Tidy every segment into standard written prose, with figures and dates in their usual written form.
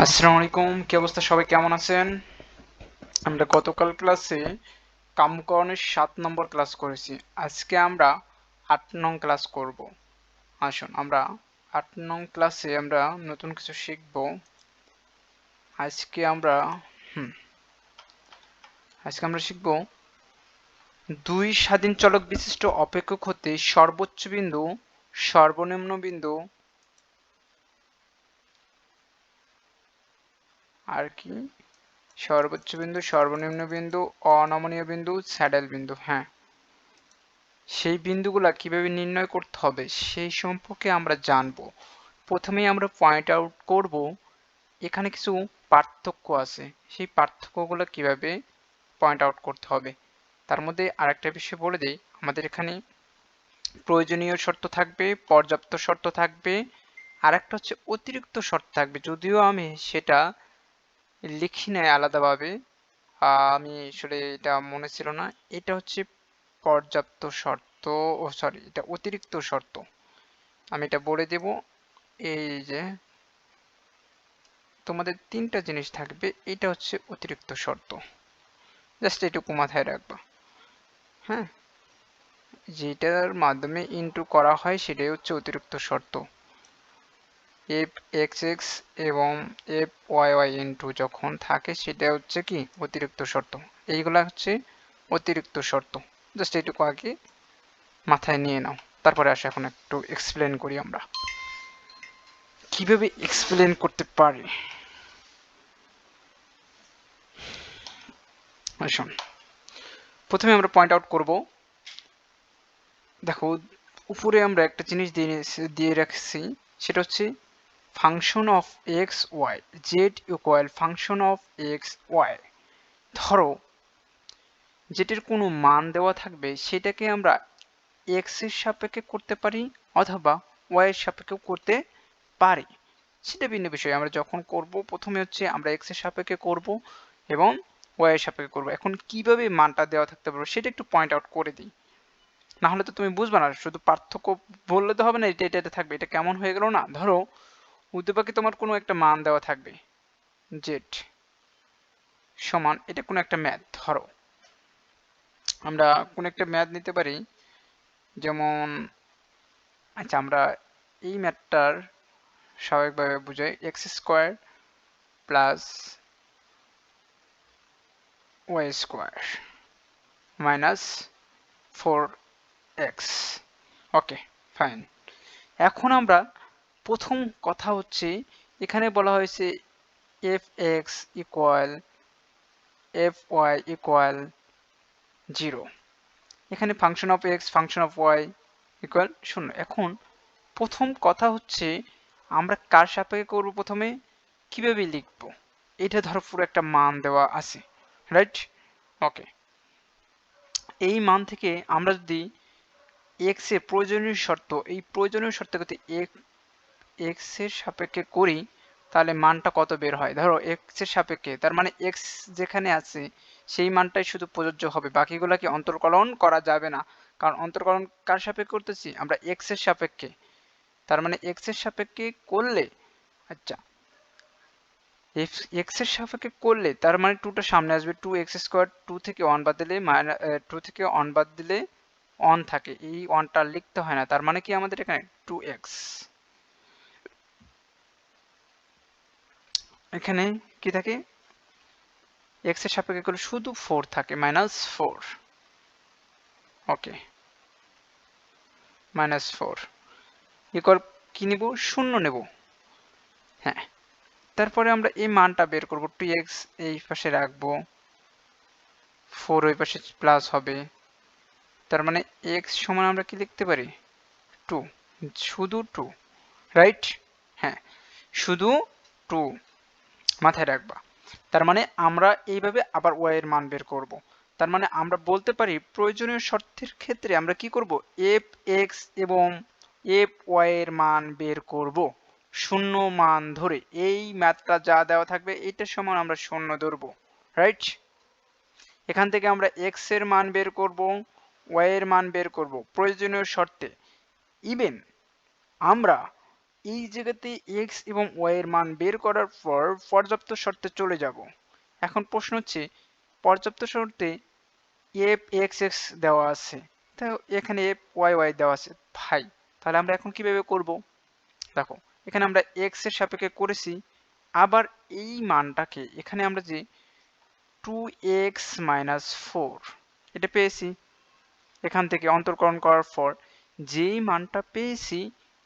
আসসালামু আলাইকুম, কি অবস্থা? সবাই কেমন আছেন? আমরা গতকাল ক্লাসে কামকরণের 7 নম্বর ক্লাস করেছি। আজকে আমরা 8 নং ক্লাস করব। আসুন আমরা 8 নং ক্লাসে আমরা নতুন কিছু শিখব। আজকে আমরা হুম আজকে আমরা শিখব দুই স্বাধীন চলক বিশিষ্ট অপেক্ষক হতে সর্বোচ্চ বিন্দু, সর্বনিম্ন বিন্দু আর কি সর্বোচ্চ বিন্দু, সর্বনিম্ন বিন্দু, অনমনীয় বিন্দু, স্যাডেল বিন্দু, হ্যাঁ, সেই বিন্দুগুলা কিভাবে নির্ণয় করতে হবে সেই সম্পর্কে আমরা জানব। প্রথমেই আমরা পয়েন্ট আউট করব এখানে কিছু পার্থক্য আছে, সেই পার্থক্যগুলো কিভাবে পয়েন্ট আউট করতে হবে। তার মধ্যে আরেকটা বিষয় বলে দেই, আমাদের এখানে প্রয়োজনীয় শর্ত থাকবে, পর্যাপ্ত শর্ত থাকবে, আর একটা হচ্ছে অতিরিক্ত শর্ত থাকবে। যদিও আমি সেটা লিখি নাই আলাদাভাবে, আমি আসলে এটা মনে ছিল না। এটা হচ্ছে পর্যাপ্ত শর্ত, ও সরি, এটা অতিরিক্ত শর্ত। আমি এটা বলে দেব। এই যে তোমাদের তিনটা জিনিস থাকবে, এটা হচ্ছে অতিরিক্ত শর্ত, জাস্ট এটুকু মাথায় রাখবা। হ্যাঁ, যেটার মাধ্যমে ইনটু করা হয় সেটাই হচ্ছে অতিরিক্ত শর্ত। এফ এক্স এক্স এবং এফ ওয়াই ওয়াই ইনটু যখন থাকে সেটা হচ্ছে কি অতিরিক্ত শর্ত। এইগুলা হচ্ছে অতিরিক্ত শর্ত, জাস্ট এইটুকু আগে মাথায় নিয়ে নাও। তারপরে আসো এখন একটু এক্সপ্লেন করি আমরা কিভাবে এক্সপ্লেন করতে পারি। আসুন প্রথমে আমরা পয়েন্ট আউট করব। দেখো, উপরে আমরা একটা জিনিস দিয়ে রাখছি, সেটা হচ্ছে function of x y, z equal function of x y. ধরো যেটির কোনো মান দেওয়া থাকবে সেটাকে আমরা এক্স এর সাপেক্ষে করতে পারি অথবা ওয়াই এর সাপেক্ষেও করতে পারি, সেটা ভিন্ন বিষয়। আমরা যখন করব প্রথমে হচ্ছে আমরা এক্স এর সাপেক্ষে করব এবং ওয়াই এর সাপেক্ষে করব। এখন কিভাবে মানটা দেওয়া থাকতে পারবে সেটা একটু পয়েন্ট আউট করে দিই, না হলে তো তুমি বুঝবে না। শুধু পার্থক্য বললে তো হবে না, এটা এটা এটা থাকবে, এটা কেমন হয়ে গেল না। ধরো উদ্দীপকে তোমার কোনো একটা মান দেওয়া থাকবে, জেড সমান, এটা কোনো একটা ম্যাথ। ধরো আমরা কোনো একটা ম্যাথ নিতে পারি, যেমন আচ্ছা আমরা এই ম্যাথটার স্বাভাবিকভাবে বুঝাই, x square plus y square minus 4x। Okay, fine. এখন আমরা প্রথম কথা হচ্ছে, এখানে বলা হয়েছে f x equal f y equal 0, এখানে function of x function of y equal 0। এখন প্রথম কথা হচ্ছে আমরা কার সাপেক্ষে করব, প্রথমে কিভাবে লিখব। এটা ধরো পুরো একটা মান দেওয়া আছে, রাইট? ওকে, এই মান থেকে আমরা যদি এক্স এর প্রয়োজনীয় শর্ত, এই প্রয়োজনীয় শর্ত করতে এক্স এর সাপেক্ষে করি, তাহলে মানটা কত বের হয়। ধরো এক্স এর সাপেক্ষে, তার মানে এক্স যেখানে আছে সেই মানটাই শুধু প্রযোজ্য হবে, বাকিগুলোকে অন্তর্কলন করা যাবে না। কারণ অন্তর্কলন কার সাপেক্ষে করতেছি আমরা, এক্স এর সাপেক্ষে। তার মানে এক্স এর সাপেক্ষে করলে, আচ্ছা এক্স এর সাপেক্ষে করলে তার মানে টুটা সামনে আসবে, 2x² 2 থেকে 1 বাদ দিলে 2 থেকে 1 বাদ দিলে 1 থাকে, এই 1টা লিখতে হয় না। তার মানে কি আমাদের এখানে 2x, এখানে কি থাকে, এক্স এর সাপেক্ষে করলে শুধু 4 থাকে, -4। ওকে, -4 ইকুয়াল কি নিব, 0 নেব। হ্যাঁ, তারপরে আমরা এই মানটা বের করব, 2x এই পাশে রাখবো, 4 ওই পাশে প্লাস হবে। তার মানে x সমান আমরা কি লিখতে পারি, 2, শুধু 2, রাইট? হ্যাঁ, শুধু 2 মাথায় রাখবা। তার মানে আমরা এইভাবে আবার y এর মান বের করব। তার মানে আমরা বলতে পারি প্রয়োজনীয় শর্তের ক্ষেত্রে আমরা কি করব, এফ এক্স এবং এফ ওয়াই এর মান বের করব শূন্য মান ধরে। এই ম্যাথটা যা দেওয়া থাকবে এইটার সমান আমরা শূন্য ধরবো, রাইট? এখান থেকে আমরা এক্স এর মান বের করব, ওয়াই এর মান বের করব প্রয়োজনীয় শর্তে। ইভেন আমরা এই জায়গাতে এক্স এবং ওয়াই এর মান বের করার পর পর্যাপ্ত শর্তে চলে যাব। এখন প্রশ্ন হচ্ছে পর্যাপ্ত শর্তে এফ এক্স এক্স দেওয়া আছে, তো এখানে এফ ওয়াই ওয়াই দেওয়া আছে ভাই, তাহলে আমরা এখন কিভাবে করব? দেখো এখানে আমরা এক্স এর সাপেক্ষে করেছি, আবার এই মানটাকে এখানে আমরা যে 2x-4 এটা পেয়েছি, এখান থেকে অন্তর্কলন করার পর যেই মানটা পেয়েছি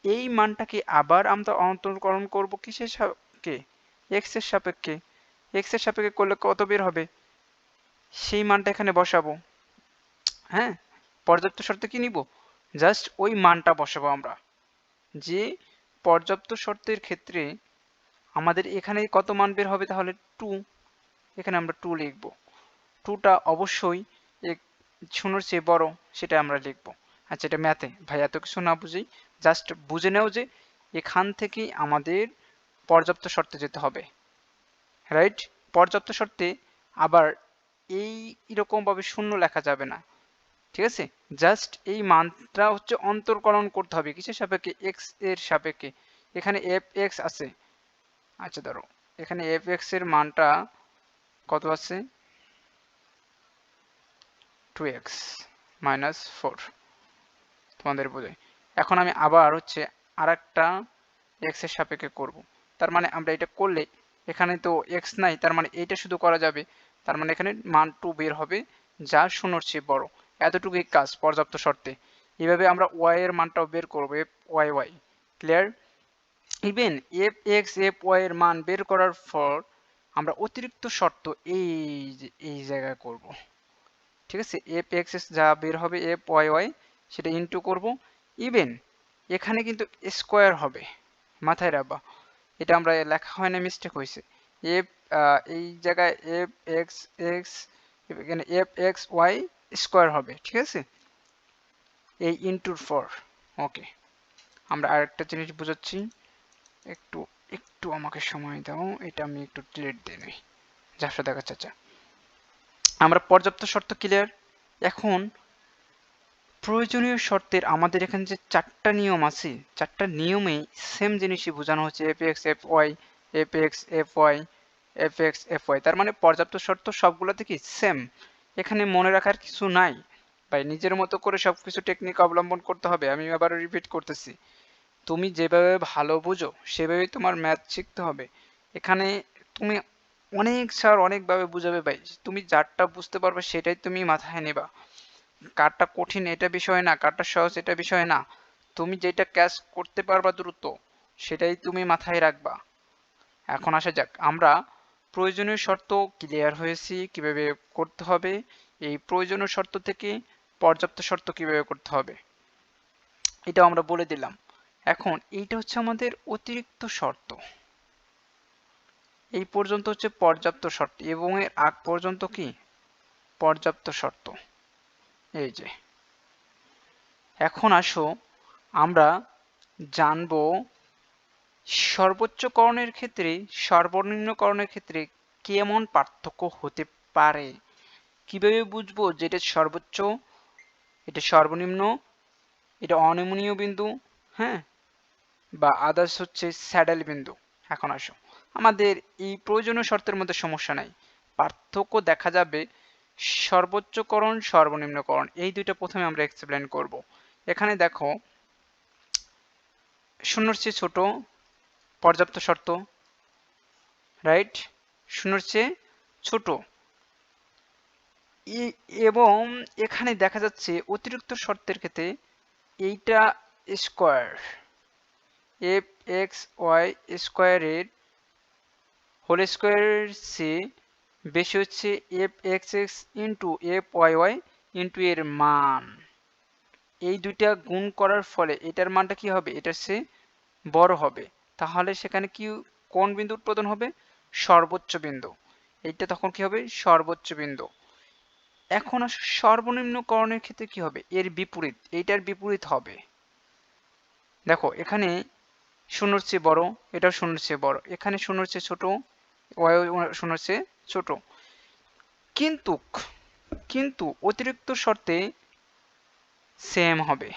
এই মানটাকে আবার আমরা অন্তর্কলন করব কিসের সাপেক্ষে? এক্স এর সাপেক্ষে। এক্স এর সাপেক্ষে করলে কত বের হবে সেই মানটা এখানে বসাবো। হ্যাঁ, পর্যাপ্ত শর্তে কি নিব? জাস্ট ওই মানটা বসাবো আমরা, যে পর্যাপ্ত শর্তের ক্ষেত্রে আমাদের এখানে কত মান বের হবে, তাহলে 2, এখানে আমরা 2 লিখব। 2টা অবশ্যই 0-এর চেয়ে বড়, সেটা আমরা লিখব। আচ্ছা, এটা ম্যাথে ভাই এত কিছু না বুঝেই জাস্ট বুঝে নাও যে এখান থেকেই আমাদের পর্যাপ্ত শর্তে যেতে হবে, রাইট? পর্যাপ্ত শর্তে আবার এই এরকম ভাবে শূন্য লেখা যাবে না, ঠিক আছে? জাস্ট এই মানটা হচ্ছে অন্তর্কলন করতে হবে কিসের সাপেক্ষে? এক্স এর সাপেক্ষে। এখানে এফ এক্স আছে, আচ্ছা ধরো এখানে এফ এক্স এর মানটা কত আছে? 2x-4 তোমাদের বোঝাই। এখন আমি আবার হচ্ছে আরেকটা এক্স এর সাপেক্ষে করব। তার মানে আমরা এটা করলে এখানে তো এক্স নাই, তার মানে এইটা শুধু করা যাবে, তার মানে এখানে মান 2 বের হবে যা 0-এর চেয়ে বড়। এতটুকুই কাজ পর্যাপ্ত শর্তে। এইভাবে আমরা ওয়াই এর মানটাও বের করবো, f y y. Clear? Even f x f y এর মান বের করার পর আমরা অতিরিক্ত শর্ত এই জায়গায় করব, ঠিক আছে? এফ এক্স এস যা বের হবে এফ ওয়াই ওয়াই সেটা ইনটু করব। ইভেন এখানে কিন্তু স্কোয়ার হবে, মাথায় রাখবা, এটা আমরা লেখা হয় না, মিস্টেক হয়েছে। এফ এই জায়গায় এফ এক্স এক্স, এখানে এফ এক্স ওয়াই স্কোয়ার হবে, ঠিক আছে? এই ইনটুর ফর। ওকে, আমরা আরেকটা জিনিস বোঝাচ্ছি, একটু একটু আমাকে সময় দাও, এটা আমি একটু ডিলিট দিয়ে নিই। ঝাপসা দেখাচ্ছে। আচ্ছা, আমরা পর্যাপ্ত শর্ত ক্লিয়ার। এখন প্রয়োজনীয় শর্তের আমাদের এখানে যে 4টা নিয়ম আছে, 4টা নিয়মেই সেম জিনিসই বোঝানো হচ্ছে, f x f y, f x f y, f x f y. তার মানে পর্যাপ্ত শর্ত সবগুলোতে কি সেম, এখানে মনে রাখার কিছু নাই ভাই, নিজের মতো করে সবকিছু টেকনিক অবলম্বন করতে হবে। আমি আবার রিপিট করতেছি, তুমি যেভাবে ভালো বুঝো সেভাবেই তোমার ম্যাথ শিখতে হবে। এখানে তুমি অনেক স্যার অনেকভাবে বুঝাবে ভাই, তুমি যারটা বুঝতে পারবে সেটাই তুমি মাথায় নেবা। কারটা কঠিন এটা বিষয় না, কারটা সহজ এটা বিষয় না, তুমি যেটা ক্যাচ করতে পারবা দ্রুত সেটাই তুমি মাথায় রাখবা। এখন আসা যাক, আমরা প্রয়োজনীয় শর্ত ক্লিয়ার হয়েছি কিভাবে করতে হবে, এই প্রয়োজনীয় শর্ত থেকে পর্যাপ্ত শর্ত কিভাবে করতে হবে এটাও আমরা বলে দিলাম। এখন এইটা হচ্ছে আমাদের অতিরিক্ত শর্ত, এই পর্যন্ত হচ্ছে পর্যাপ্ত শর্ত, এবং এর আগ পর্যন্ত কি পর্যাপ্ত শর্ত। এই যে এখন আসো আমরা জানবো সর্বোচ্চ করণের ক্ষেত্রে সর্বনিম্ন করণের ক্ষেত্রে কেমন পার্থক্য হতে পারে। কিভাবে বুঝবো যে এটা সর্বোচ্চ, এটা সর্বনিম্ন, এটা অনমনীয় বিন্দু, হ্যাঁ, বা আদার্স হচ্ছে স্যাডেল বিন্দু। এখন আসো, আমাদের এই প্রয়োজনীয় শর্তের মধ্যে সমস্যা নাই, পার্থক্য দেখা যাবে সর্বোচ্চকরণ সর্বনিম্নকরণ, এই দুইটা প্রথমে আমরা এক্সপ্লেন করব। এখানে দেখো 0-এর চেয়ে ছোট পর্যাপ্ত শর্ত, রাইট? 0-এর চেয়ে ছোট, এবং এখানে দেখা যাচ্ছে অতিরিক্ত শর্তের ক্ষেত্রে এইটা স্কোয়ার, এফ এক্স ওয়াই স্কোয়ারের হোল স্কোয়ারের চেয়ে বেশি হচ্ছে f x x into f y y into এর মান। এই দুইটা গুণ করার ফলে এটার মানটা কি হবে, এটার চেয়ে বড় হবে, তাহলে সেখানে কি কোন বিন্দু উৎপাদন হবে? সর্বোচ্চ বিন্দু। এইটা তখন কি হবে? সর্বোচ্চ বিন্দু। এখন সর্বনিম্ন করণের ক্ষেত্রে কি হবে? এর বিপরীত, এইটার বিপরীত হবে। দেখো এখানে 0-এর চেয়ে বড়, এটাও 0-এর চেয়ে বড়, এখানে 0-এর চেয়ে ছোট, ওয়াই 0-এর চেয়ে ছোট, কিন্তু কিন্তু অতিরিক্ত শর্তে সেম হবে,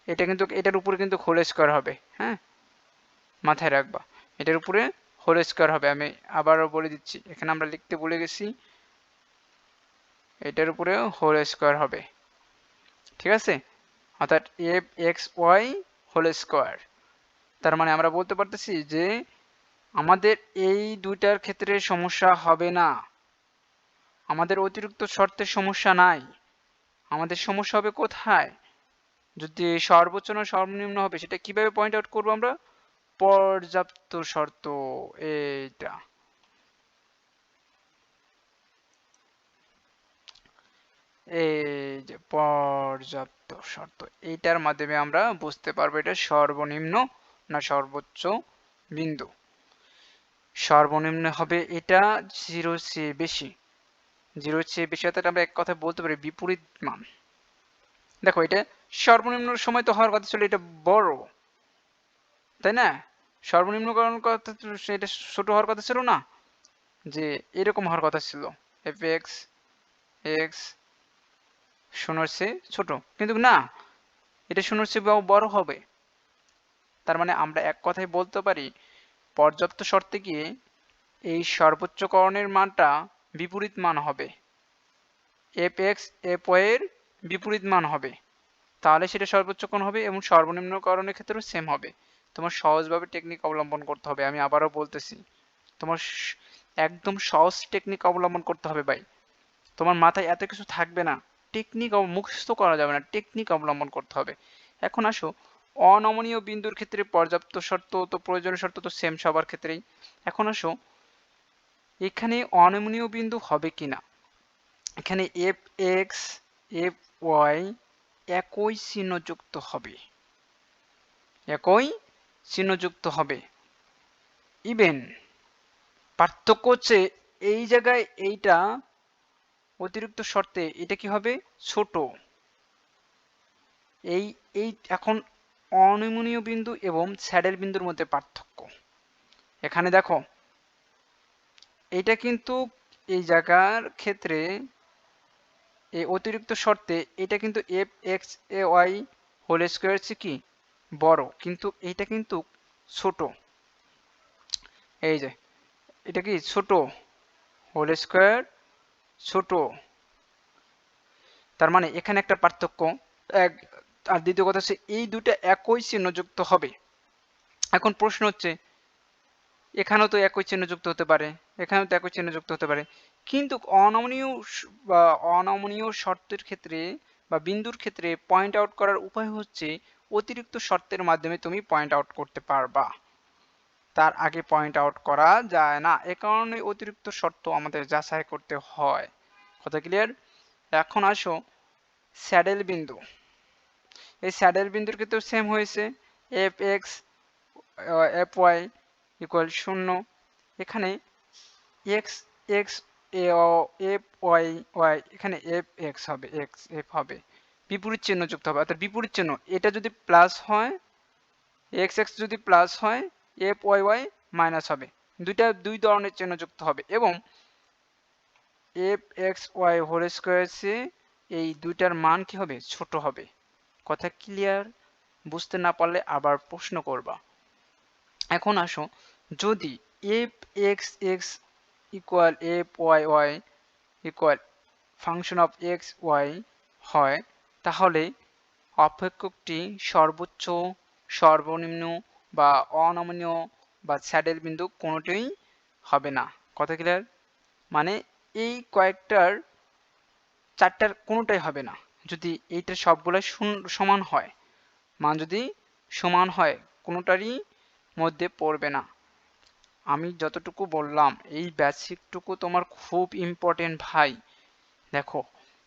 এটা কিন্তু এটার উপরে কিন্তু হোল স্কয়ার হবে, হ্যাঁ, মাথায় রাখবা। এটার উপরে হোল স্কয়ার হবে। আমি আবারও বলে দিচ্ছি, এখানে আমরা লিখতে ভুলে গেছি, এটার উপরে হোল স্কয়ার হবে, ঠিক আছে? অর্থাৎ f x y whole square. তার মানে আমরা বলতে পারতেছি যে আমাদের এই দুইটার ক্ষেত্রে সমস্যা হবে না, আমাদের অতিরিক্ত শর্তের সমস্যা নাই। আমাদের সমস্যা হবে কোথায়? যদি সর্বোচ্চ না সর্বনিম্ন হবে, সেটা কিভাবে পয়েন্ট আউট করবো আমরা? পর্যাপ্ত শর্ত, এইটা এই যে পর্যাপ্ত শর্ত, এইটার মাধ্যমে আমরা বুঝতে পারবো এটা সর্বনিম্ন না সর্বোচ্চ বিন্দু। সর্বনিম্ন হবে এটা 0 চেয়ে বেশি, 0 চেয়ে বেশি, অর্থাৎ আমরা এক কথায় বলতে পারি বিপরীত মান। দেখো এটা সর্বনিম্ন সময় তো হওয়ার কথা ছিল এটা বড়, তাই না? সর্বনিম্ন কারণ কথা এটা ছোট হওয়ার কথা ছিল না, যে এরকম হওয়ার কথা ছিল, এফ এক্স এক্স 0-র চেয়ে ছোট, কিন্তু না, এটা 0-র চেয়ে বড় হবে। তার মানে আমরা এক কথায় বলতে পারি পর্যাপ্ত শর্তে গিয়ে এই সর্বোচ্চ করণের মানটা বিপরীত মান হবে, এফ এক্স এফ ওয়াই এর বিপরীত মান হবে, তাহলে সেটা সর্বোচ্চ কোণ হবে এবং সর্বনিম্ন করণের ক্ষেত্রেও সেম হবে। তোমার সহজভাবে টেকনিক অবলম্বন করতে হবে, আমি আবারও বলতেছি, তোমার একদম সহজ টেকনিক অবলম্বন করতে হবে ভাই। তোমার মাথায় এত কিছু থাকবে না, টেকনিক মুখস্থ করা যাবে না, টেকনিক অবলম্বন করতে হবে। এখন আসো, অনমনীয় বিন্দুর ক্ষেত্রে পর্যাপ্ত শর্ত তো প্রয়োজনীয় শর্ত তো সেম সবার ক্ষেত্রেই। এখন আসো, এখানে অনমনীয় বিন্দু হবে কিনা। এখানে এফ এক্স এফ ওয়াই একই চিহ্নযুক্ত হবে, একই চিহ্নযুক্ত হবে। ইভেন পার্থক্য হচ্ছে এই জায়গায় এইটা অতিরিক্ত শর্তে এটা কি হবে, ছোট। এই এই এখন অনমনীয় বিন্দু এবং স্যাডেল বিন্দুর মধ্যে পার্থক্য। এখানে দেখো এটা কিন্তু এই জায়গার ক্ষেত্রে এই অতিরিক্ত শর্তে এটা কিন্তু F x A Y whole square হচ্ছে কি বড়, কিন্তু এইটা কিন্তু ছোট। এই যে এটা কি ছোট, হোল স্কোয়ার ছোট, তার মানে এখানে একটা পার্থক্য। এক, আর দ্বিতীয় কথা হচ্ছে এই দুটো একই চিহ্নযুক্ত হবে। এখন প্রশ্ন হচ্ছে এখানেও তো একই চিহ্নযুক্ত হতে পারে, এখানেও তো একই চিহ্নযুক্ত হতে পারে, কিন্তু অনমনীয় বা অনমনীয় শর্তের ক্ষেত্রে বা বিন্দুর ক্ষেত্রে পয়েন্ট আউট করার উপায় হচ্ছে অতিরিক্ত শর্তের মাধ্যমে তুমি পয়েন্ট আউট করতে পারবা, তার আগে পয়েন্ট আউট করা যায় না। এ কারণে অতিরিক্ত শর্ত আমাদের যাচাই করতে হয়। কথা ক্লিয়ার? এখন আসো স্যাডেল বিন্দু। এই স্যাডেল বিন্দুর ক্ষেত্রেও সেম হয়েছে, f x f y equal 0। এখানে x x f y y, এখানে এফ এক্স হবে, এক্স এফ হবে, বিপরীত চিহ্ন যুক্ত হবে, অর্থাৎ বিপরীত চিহ্ন, এটা যদি প্লাস হয়, এক্স এক্স যদি প্লাস হয়, এফ ওয়াই ওয়াই মাইনাস হবে, দুই ধরনের চিহ্ন যুক্ত হবে, এবং f x y whole square চেয়ে এই দুইটার মান কি হবে, ছোট হবে। কথা ক্লিয়ার? বুঝতে না পারলে আবার প্রশ্ন করবা। এখন আসো, যদি f x x equal f y y equal function of x y হয়, তাহলে অপেক্ষকটি সর্বোচ্চ, সর্বনিম্ন বা অনমনীয় বা স্যাডেল বিন্দু কোনোটাই হবে না। কথা ক্লিয়ার? মানে এই কয়েকটার চারটার কোনোটাই হবে না যদি এইটার সবগুলাই সমান হয়, মান যদি সমান হয় কোনোটারই মধ্যে পড়বে না। আমি যতটুকু বললাম এই বেসিকটুকু তোমার খুব ইম্পর্টেন্ট ভাই। দেখো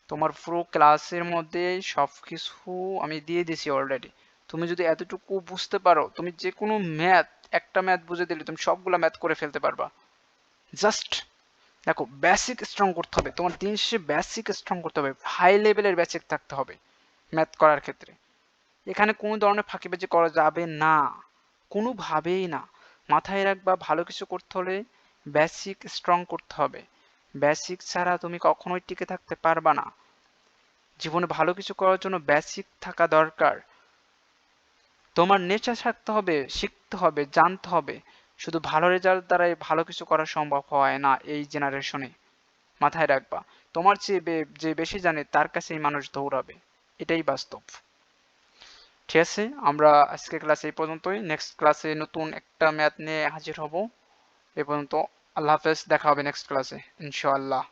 তোমার পুরো ক্লাসের মধ্যে সবকিছু আমি দিয়ে দিছি অলরেডি, তুমি যদি এতটুকু বুঝতে পারো, তুমি যে কোনো ম্যাথ, একটা ম্যাথ বুঝে দিলে তুমি সবগুলা ম্যাথ করে ফেলতে পারবা। জাস্ট দেখো বেসিক স্ট্রং করতে হবে, তোমার দিন শেষে বেসিক স্ট্রং করতে হবে, হাই লেভেলের বেসিক থাকতে হবে ম্যাথ করার ক্ষেত্রে। এখানে কোনো ধরনের ফাঁকিবাজি করা যাবে না, কোনোভাবেই না। মাথায় রাখবা, ভালো কিছু করতে হলে বেসিক স্ট্রং করতে হবে, বেসিক ছাড়া তুমি কখনোই টিকে থাকতে পারবা না। জীবনে ভালো কিছু করার জন্য বেসিক থাকা দরকার। তোমার নেচার থাকতে হবে, শিখতে হবে, জানতে হবে। শুধু ভালো রেজাল্ট দ্বারাই ভালো কিছু করা সম্ভব হয় না এই জেনারেশনে। মাথায় রাখবা, তোমার চেয়ে যে বেশি জানে তার কাছেই মানুষ দৌড়াবে। এটাই বাস্তব। ঠিক আছে, আমরা আজকে ক্লাস এই পর্যন্তই। নেক্সট ক্লাসে নতুন একটা ম্যাথ নিয়ে হাজির হব। এ পর্যন্ত আল্লাহ হাফেজ, দেখা হবে নেক্সট ক্লাসে ইনশাআল্লাহ।